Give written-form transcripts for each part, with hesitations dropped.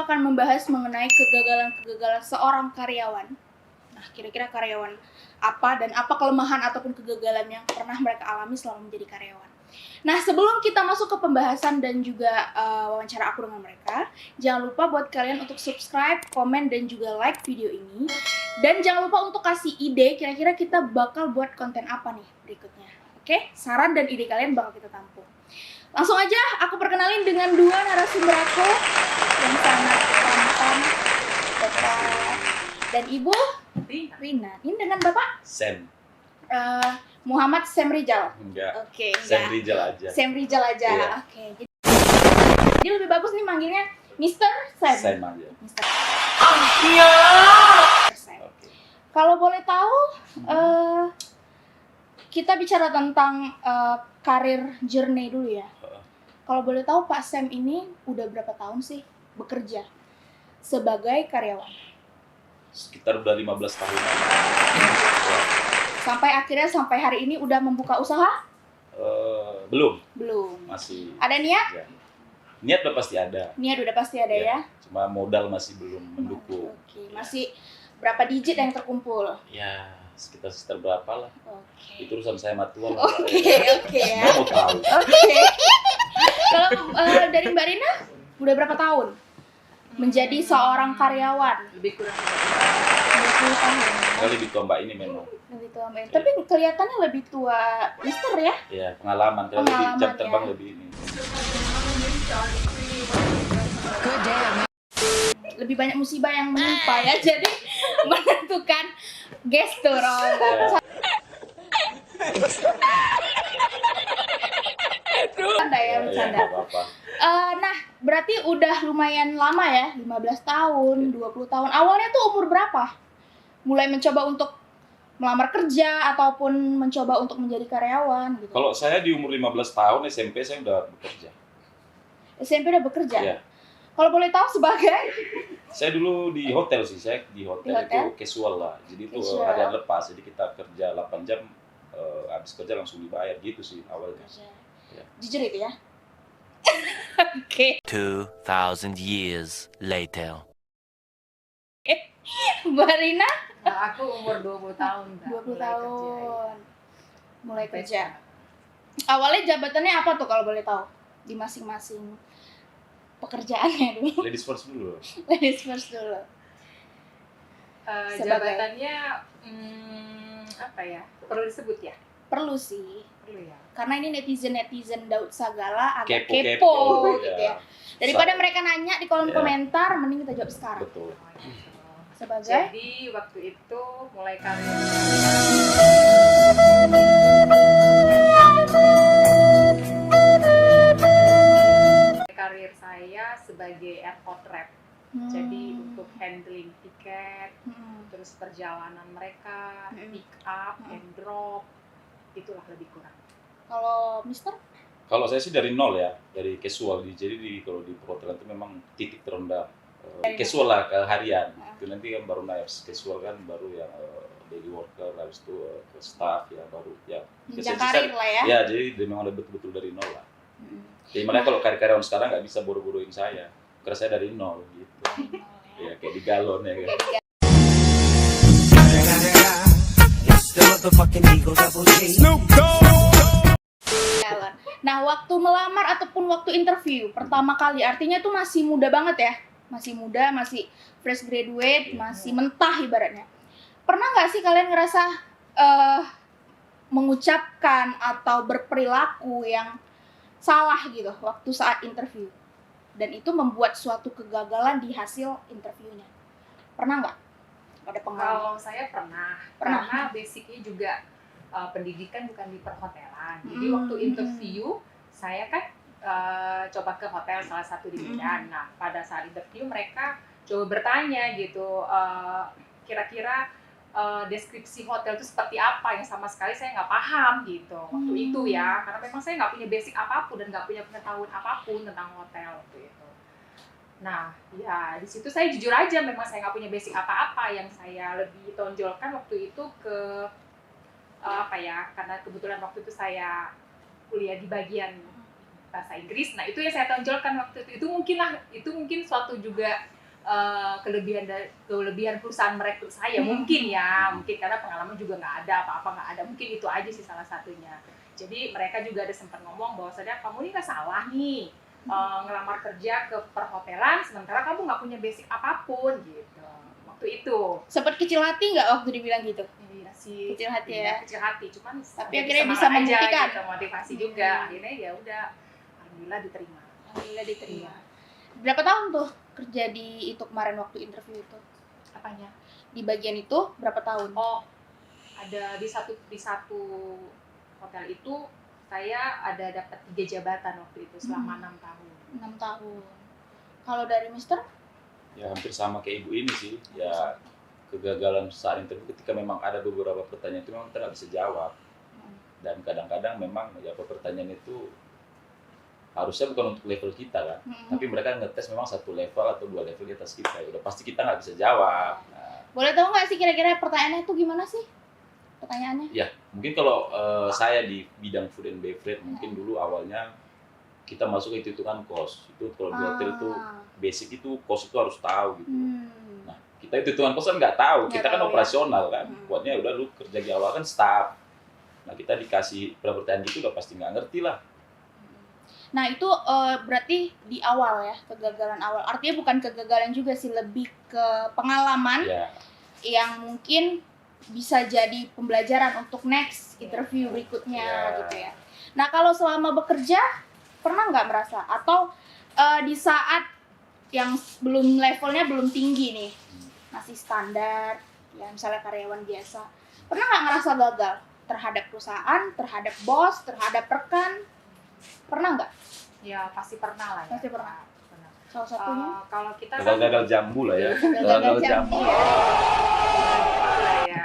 akan membahas mengenai kegagalan-kegagalan seorang karyawan. Nah, kira-kira karyawan apa dan apa kelemahan ataupun kegagalan yang pernah mereka alami selama menjadi karyawan. Nah, sebelum kita masuk ke pembahasan dan juga wawancara aku dengan mereka, jangan lupa buat kalian untuk subscribe, komen, dan juga like video ini. Dan jangan lupa untuk kasih ide kira-kira kita bakal buat konten apa nih berikutnya. Oke, saran dan ide kalian bakal kita tampung. Langsung aja aku perkenalin dengan dua narasumber aku yang sangat tampan, Bapak dan Ibu Rina. Ini dengan Bapak Sam. Muhammad Sam Rizal. Enggak. Oke, Sam Rizal aja. Sam Rizal aja. Iya. Oke. Jadi lebih bagus nih manggilnya Mr. Sam. Sam aja. Mr. Sam. Oke. Kalau boleh tahu, kita bicara tentang karir journey dulu ya. Kalau boleh tahu Pak Sam ini udah berapa tahun sih bekerja sebagai karyawan? Sekitar udah 15 tahun. Sampai hari ini udah membuka usaha? Belum. Belum. Masih. Ada niat? Ya. Niat udah pasti ada. Niat udah pasti ada ya? Cuma modal masih belum mendukung. Oke, masih berapa digit yang terkumpul? Ya, sekitar berapa lah. Oke. Itu urusan saya sama Tuhan. Oke ya. Nggak mau tahu. Oke. Kalau dari Mbak Rina udah berapa tahun menjadi seorang karyawan? Lebih kurang 20 tahun. Saya lebih tua Mbak ini memang. Lebih tua Mbak. Tapi kelihatannya lebih tua Mister ya? Ya, pengalaman. Kalau lebih Pengalaman, jam terbang ya. lebih ini. Lebih banyak musibah yang menimpa ya. Jadi menentukan gestur. Ya. Bercanda ya, bercanda. nggak apa-apa. Nah, berarti udah lumayan lama ya, 15 tahun, 20 tahun. Awalnya tuh umur berapa? Mulai mencoba untuk melamar kerja ataupun mencoba untuk menjadi karyawan gitu. Kalau saya di umur 15 tahun SMP saya udah bekerja. SMP udah bekerja? Iya. Kalau boleh tahu sebagai? Saya dulu di hotel sih, saya di hotel, Di hotel? itu casual lah. Jadi itu Casual. harian lepas, jadi kita kerja 8 jam, habis kerja langsung dibayar gitu sih awalnya. Ya. Jujur itu ya? Oke. 2,000 years later. Mbak Rina? Nah, aku umur 20 tahun. Kak, 20 mulai tahun. Mulai Sampai kerja. sekarang. Awalnya jabatannya apa tuh kalau boleh tahu? Di masing-masing pekerjaannya dulu. Ladies first dulu. Ladies first dulu. Sebagai- Jabatannya apa ya? Perlu disebut ya? Perlu sih. Perlu ya. Karena ini netizen Daud Sagala agak Kepo-kepo, kepo gitu ya. ya. Daripada mereka nanya di kolom Ya. komentar, mending kita jawab sekarang. Betul. Sebagai Jadi waktu itu mulai karir saya sebagai airport rep. Jadi untuk handling tiket, terus perjalanan mereka, pick up and drop, itulah lebih kurang. kalau Mister Kalau saya sih dari nol ya, dari casual. Jadi kalau di perhotelan itu memang titik terendah. Casual lah ke harian. Itu nanti kan baru naik casual kan baru yang daily worker, habis itu ke staff ya baru ya. jenjang Sisa- karir lah ya. Ya, jadi memang udah betul-betul dari nol lah. Mm. Jadi makanya kalau karyawan sekarang nggak bisa bodoh-bodohin saya. Karena saya dari nol gitu. Ya kayak di galon ya kan. Jalan. Nah, waktu melamar ataupun waktu interview pertama kali, artinya tuh masih muda banget ya, masih muda, masih fresh graduate, masih mentah ibaratnya. Pernah nggak sih kalian ngerasa mengucapkan atau berperilaku yang salah gitu waktu saat interview, dan itu membuat suatu kegagalan di hasil interviewnya? Pernah nggak? Ada pengalaman? Kalau saya pernah. Karena basicnya juga pendidikan bukan di perhotelan. Jadi waktu interview saya kan coba ke hotel salah satu di Medan. Nah pada saat interview mereka coba bertanya gitu, kira-kira deskripsi hotel itu seperti apa, yang sama sekali saya nggak paham gitu waktu itu ya, karena memang saya nggak punya basic apapun dan nggak punya pengetahuan apapun tentang hotel waktu itu. Nah ya di situ saya jujur aja, memang saya nggak punya basic apa-apa. Yang saya lebih tonjolkan waktu itu ke apa ya, karena kebetulan waktu itu saya kuliah di bagian bahasa Inggris. Nah itu yang saya tonjolkan waktu itu. Itu mungkin suatu juga kelebihan perusahaan merekrut saya mungkin karena pengalaman juga nggak ada apa-apa nggak ada, mungkin itu aja sih salah satunya. Jadi mereka juga ada sempat ngomong bahwasannya kamu ini nggak salah nih ngelamar kerja ke perhotelan sementara kamu nggak punya basic apapun gitu waktu itu. Sempat kecil hati nggak waktu dibilang gitu? Iya sih, Kecil hati ya. kecil hati, cuman Tapi akhirnya bisa semangat aja membuktikan. gitu, motivasi juga. Akhirnya ya udah, alhamdulillah diterima. Alhamdulillah diterima. Berapa tahun tuh kerja di itu kemarin waktu interview itu? Apanya? Di bagian itu berapa tahun? Oh, ada di satu hotel itu saya ada dapat 3 jabatan waktu itu selama 6 tahun. 6 tahun. Kalau dari Mister? Ya hampir sama kayak ibu ini sih. Ya kegagalan saat interview ketika memang ada beberapa pertanyaan itu memang kita nggak bisa jawab. Dan kadang-kadang memang ya pertanyaan itu harusnya bukan untuk level kita kan. Tapi mereka ngetes memang 1 level atau 2 level di atas kita. Ya udah pasti kita nggak bisa jawab. Nah, Boleh tahu nggak sih kira-kira pertanyaannya itu gimana sih? Pertanyaannya? ya mungkin kalau saya di bidang food and beverage mungkin dulu awalnya kita masuk ke hitungan kos. Itu kalau di hotel itu basic itu kos itu harus tahu gitu. Nah, kita itu hitungan kos kan nggak tahu. Nggak Kita kan tahu, operasional kan. Buatnya udah lu kerja di awal kan staff. Nah, kita dikasih pertanyaan gitu udah pasti nggak ngerti lah. Nah itu berarti di awal ya, kegagalan awal. Artinya bukan kegagalan juga sih, lebih ke pengalaman Ya, yang mungkin bisa jadi pembelajaran untuk next interview berikutnya Ya. gitu ya. Nah kalau selama bekerja pernah nggak merasa atau di saat yang belum levelnya belum tinggi nih, masih standar ya misalnya karyawan biasa, pernah nggak ngerasa gagal terhadap perusahaan, terhadap bos, terhadap rekan? Pernah nggak? Ya pasti pernah lah ya. Pasti pernah. Pernah. Salah satunya? Kalau kita kan gagal-gagal jambu lah ya. Gagal jambu. ya,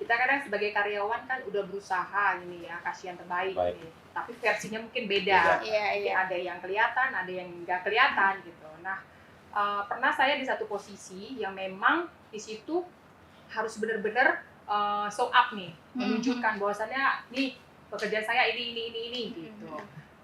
kita kadang sebagai karyawan kan udah berusaha ini ya, kasih yang terbaik Baik. nih. Tapi versinya mungkin beda. Iya, Mungkin iya. ada yang kelihatan, ada yang nggak kelihatan gitu. Nah, pernah saya di satu posisi yang memang di situ harus benar-benar show up nih, menunjukkan bahwasannya nih pekerjaan saya ini gitu.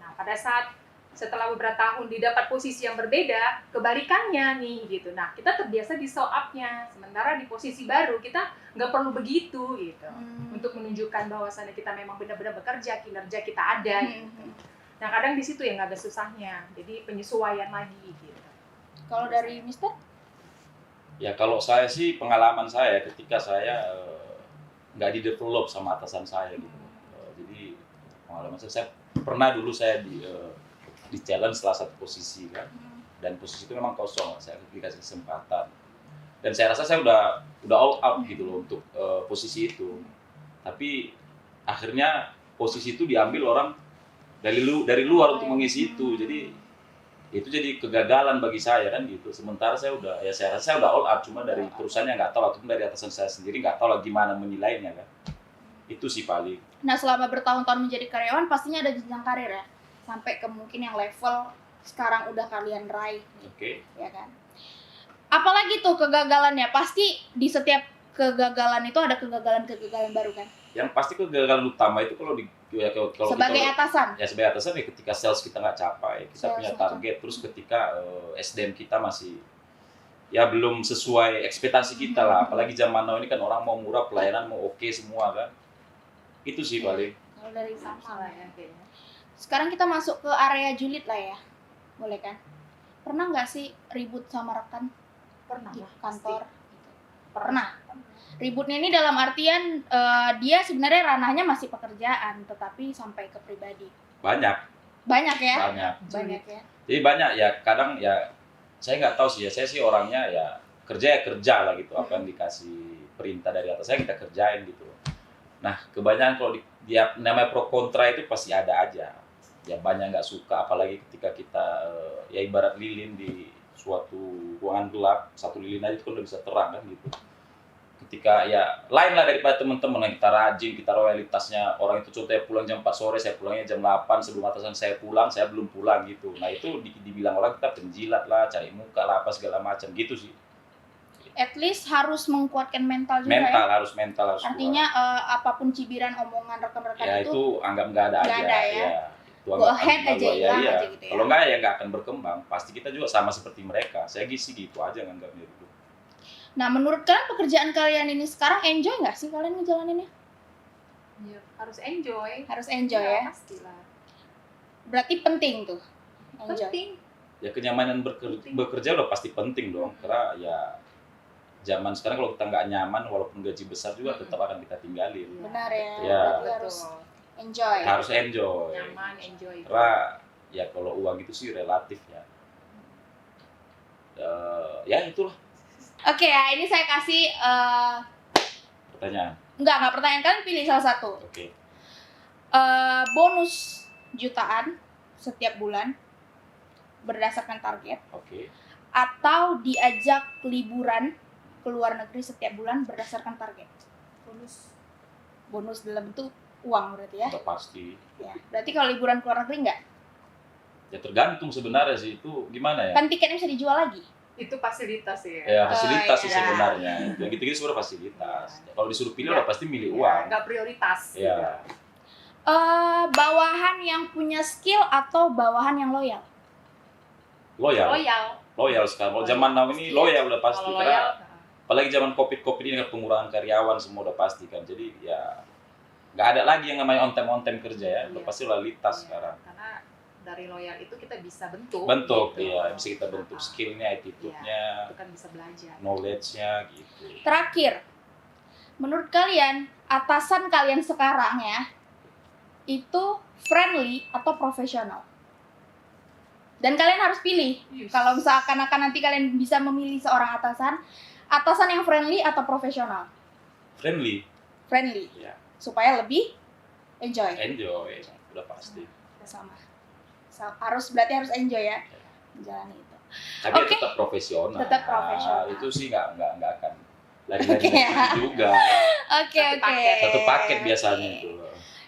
Nah, pada saat setelah beberapa tahun didapat posisi yang berbeda, kebalikannya nih gitu. Nah, kita terbiasa di show up-nya, sementara di posisi baru kita nggak perlu begitu gitu. Untuk menunjukkan bahwasannya kita memang benar-benar bekerja, kinerja kita ada gitu. Nah, kadang di situ yang agak susahnya. Jadi penyesuaian lagi gitu. Kalau dari Mister? Ya kalau saya sih pengalaman saya ketika saya nggak di-develop sama atasan saya gitu. Jadi pengalaman saya pernah dulu saya di challenge salah satu posisi kan. Dan posisi itu memang kosong, saya dikasih kesempatan. Dan saya rasa saya udah all out gitu loh untuk posisi itu. Tapi akhirnya posisi itu diambil orang dari luar untuk mengisi itu. Jadi itu jadi kegagalan bagi saya kan gitu. Sementara saya rasa saya udah all out, cuma dari perusahaannya nggak tahu ataupun dari atasan saya sendiri nggak tahu lah gimana menilainya kan. Itu sih paling. Nah selama bertahun-tahun menjadi karyawan pastinya ada jenjang karir ya, sampai ke mungkin yang level sekarang udah kalian raih, Oke. ya kan? Apalagi tuh kegagalannya, pasti di setiap kegagalan itu ada kegagalan baru kan? Yang pasti kegagalan utama itu kalau Sebagai atasan. Ya sebagai atasan ya ketika sales kita nggak capai, kita Sales punya nggak target, terus ketika SDM kita masih ya belum sesuai ekspektasi kita lah. Apalagi zaman now ini kan orang mau murah, pelayanan mau oke semua kan. Itu sih paling. Kalau dari Sama lah ya kayaknya. sekarang kita masuk ke area julid lah ya, boleh kan? Pernah nggak sih ribut sama rekan Pernah di lah, kantor? pasti. Pernah. Ributnya ini dalam artian dia sebenarnya ranahnya masih pekerjaan, tetapi sampai ke pribadi. Banyak Ya? banyak. Banyak ya. Jadi banyak ya, kadang ya saya nggak tahu sih ya, saya sih orangnya ya kerja lah gitu, apa yang dikasih perintah dari atas saya kita kerjain gitu. Nah kebanyakan kalau dia namanya pro kontra itu pasti ada aja, ya banyak nggak suka, apalagi ketika kita ya ibarat lilin di suatu ruangan gelap, satu lilin aja itu kan udah bisa terang kan gitu. Ketika ya lain lah daripada teman-teman yang kita rajin, kita royalitasnya, orang itu contohnya pulang jam 4 sore, saya pulangnya jam 8 sebelum atasan saya pulang, saya belum pulang gitu. Nah itu dibilang orang kita penjilat lah, cari muka lah, apa segala macam gitu sih. At least harus menguatkan mental juga Mental ya. harus Artinya apapun cibiran omongan rekan-rekan ya itu itu anggap nggak ada nggak aja ada ya. ya. Itu Go ahead aja, hilang iya. aja gitu ya. Kalau nggak ya nggak akan berkembang. Pasti kita juga sama seperti mereka. Saya sih gitu aja nganggapnya dulu. Nah, menurut kalian pekerjaan kalian ini sekarang enjoy nggak sih kalian ngejalaninnya? Ya, harus enjoy. Harus enjoy ya. Pastilah. Berarti penting tuh. Enjoy. Penting. Ya kenyamanan bekerja udah pasti penting dong. Karena ya zaman sekarang kalau kita nggak nyaman walaupun gaji besar juga tetap akan kita tinggalin. Benar ya. Ya. Berarti harus Betul. enjoy. Harus enjoy. Nyaman, enjoy. Karena ya kalau uang itu sih relatif ya. Ya itulah Oke ya, ini saya kasih pertanyaan. enggak pertanyaan, kalian pilih salah satu. Oke. Bonus jutaan setiap bulan berdasarkan target, Oke. atau diajak liburan ke luar negeri setiap bulan berdasarkan target. Bonus dalam bentuk uang berarti ya. Udah pasti. Ya, berarti kalau liburan ke luar negeri enggak? Ya tergantung sebenarnya sih itu gimana ya. Kan tiketnya bisa dijual lagi. Itu fasilitas ya. Ya fasilitas Oh, sih iya. sebenarnya. Yang gitu-gitu sebenarnya fasilitas. Kalau disuruh pilih udah pasti milih Ya, uang. nggak prioritas. Ya. Gitu. Bawahan yang punya skill atau bawahan yang loyal? Loyal. Loyal. Loyal sekarang. Kalau zaman now ini loyal udah pasti. Kalau Karena loyal, apalagi zaman covid ini kan pengurangan karyawan semua udah pasti kan. Jadi ya nggak ada lagi yang namanya on time kerja ya. Udah Iya. pasti loyalitas iya. sekarang. Karena dari loyal itu kita bisa bentuk. Bentuk gitu. ya, bisa kita bentuk skillnya, attitude-nya, Itu kan bisa belajar. knowledge-nya gitu. Terakhir, menurut kalian atasan kalian sekarang ya itu friendly atau profesional? Dan kalian harus pilih. Yes. Kalau misalkan nanti kalian bisa memilih seorang atasan yang friendly atau profesional? Friendly, Friendly, ya. supaya lebih enjoy. Enjoy, udah pasti. Sama. Berarti harus enjoy ya menjalani itu. Tapi ya Oke. tetap profesional. Tetap profesional. Itu sih nggak akan lari-lari Oke, ya. juga. Oke. Satu paket biasanya itu.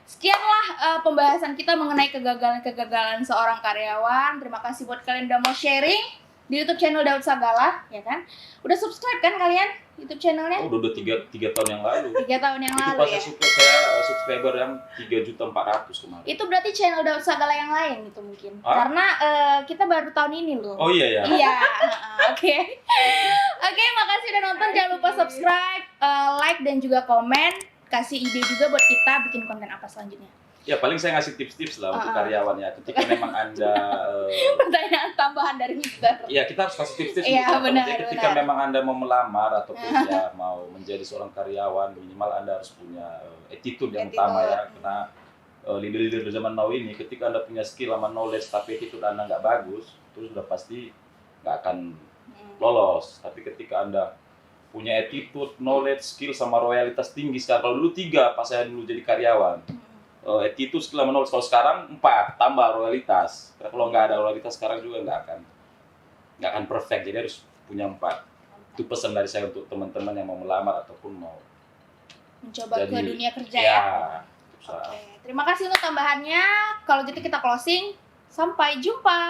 Sekianlah pembahasan kita mengenai kegagalan seorang karyawan. Terima kasih buat kalian udah mau sharing di YouTube channel Daud Sagala, ya kan? Udah subscribe kan kalian YouTube channelnya? Oh, udah tiga tahun yang lalu. 3 tahun yang Itu lalu pas ya. saya subscriber yang 3.400.000 kemarin. Itu berarti channel Daud Sagala yang lain itu mungkin. Hah? Karena kita baru tahun ini loh. Oh iya ya. Iya, oke. Oke, makasih udah nonton. Jangan lupa subscribe, like dan juga komen. Kasih ide juga buat kita bikin konten apa selanjutnya. Ya paling saya ngasih tips-tips lah untuk karyawan ya. Ketika memang Anda Pertanyaan tambahan dari Mister. ya kita harus kasih tips-tips Iya, untuk benar, Jadi ketika benar. memang Anda mau melamar ataupun ya mau menjadi seorang karyawan, minimal Anda harus punya attitude yang Attitude. utama ya. Karena leader-leader zaman now ini ketika Anda punya skill sama knowledge tapi attitude Anda nggak bagus, terus udah pasti nggak akan lolos. Tapi ketika Anda punya attitude, knowledge, skill sama loyalitas tinggi sekarang. Kalau dulu 3 pas saya dulu jadi karyawan. Attitude, skill sama knowledge. Kalau sekarang 4 tambah loyalitas. Karena kalau nggak ada loyalitas sekarang juga nggak akan perfect. Jadi harus punya 4. Itu pesan dari saya untuk teman-teman yang mau melamar ataupun mau Mencoba ke jadi- dunia kerja ya. ya. Oke, terima kasih untuk tambahannya. Kalau gitu kita closing. Sampai jumpa.